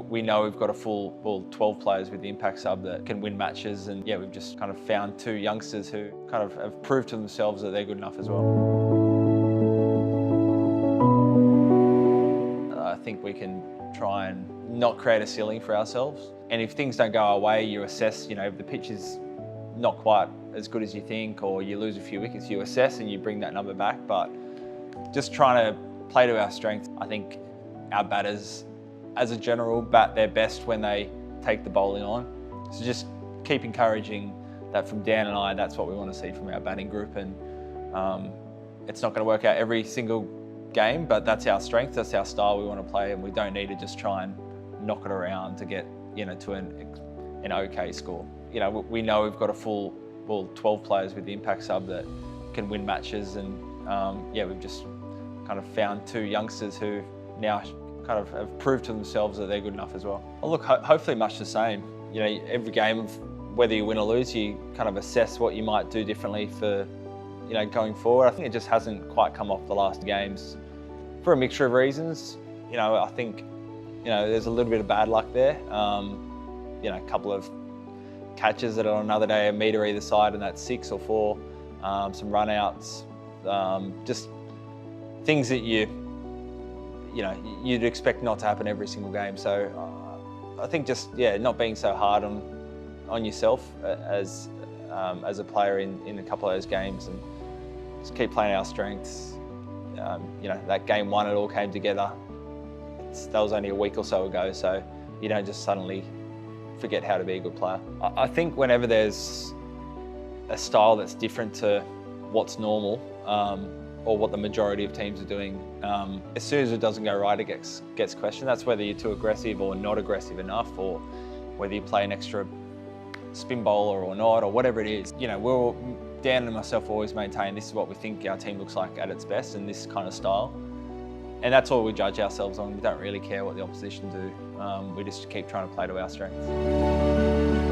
we know we've got a full 12 players with the impact sub that can win matches, and we've just kind of found two youngsters who kind of have proved to themselves that they're good enough as well. I think we can try and not create a ceiling for ourselves, and if things don't go our way, you assess, if the pitch is not quite as good as you think, or you lose a few wickets, you assess and you bring that number back, but just trying to play to our strengths. I think our batters, as a general, bat their best when they take the bowling on. So just keep encouraging that from Dan and I, that's what we want to see from our batting group. And it's not going to work out every single game, but that's our strength, that's our style we want to play, and we don't need to just try and knock it around to get to an okay score. We know we've got a full 12 players with the impact sub that can win matches, and we've just kind of found two youngsters who now kind of have proved to themselves that they're good enough as well. Well, look, hopefully much the same. Every game, whether you win or lose, you kind of assess what you might do differently for, going forward. I think it just hasn't quite come off the last games for a mixture of reasons. I think, there's a little bit of bad luck there. A couple of catches that on another day, a metre either side, and that's 6 or 4. Some run outs, just things that you'd expect not to happen every single game. So I think just not being so hard on yourself as a player in a couple of those games, and just keep playing our strengths. That game 1, it all came together. That was only a week or so ago, so you don't just suddenly forget how to be a good player. I think whenever there's a style that's different to what's normal, or what the majority of teams are doing, as soon as it doesn't go right, it gets questioned. That's whether you're too aggressive or not aggressive enough, or whether you play an extra spin bowler or not, or whatever it is. Dan and myself always maintain this is what we think our team looks like at its best, and this kind of style. And that's all we judge ourselves on. We don't really care what the opposition do. We just keep trying to play to our strengths.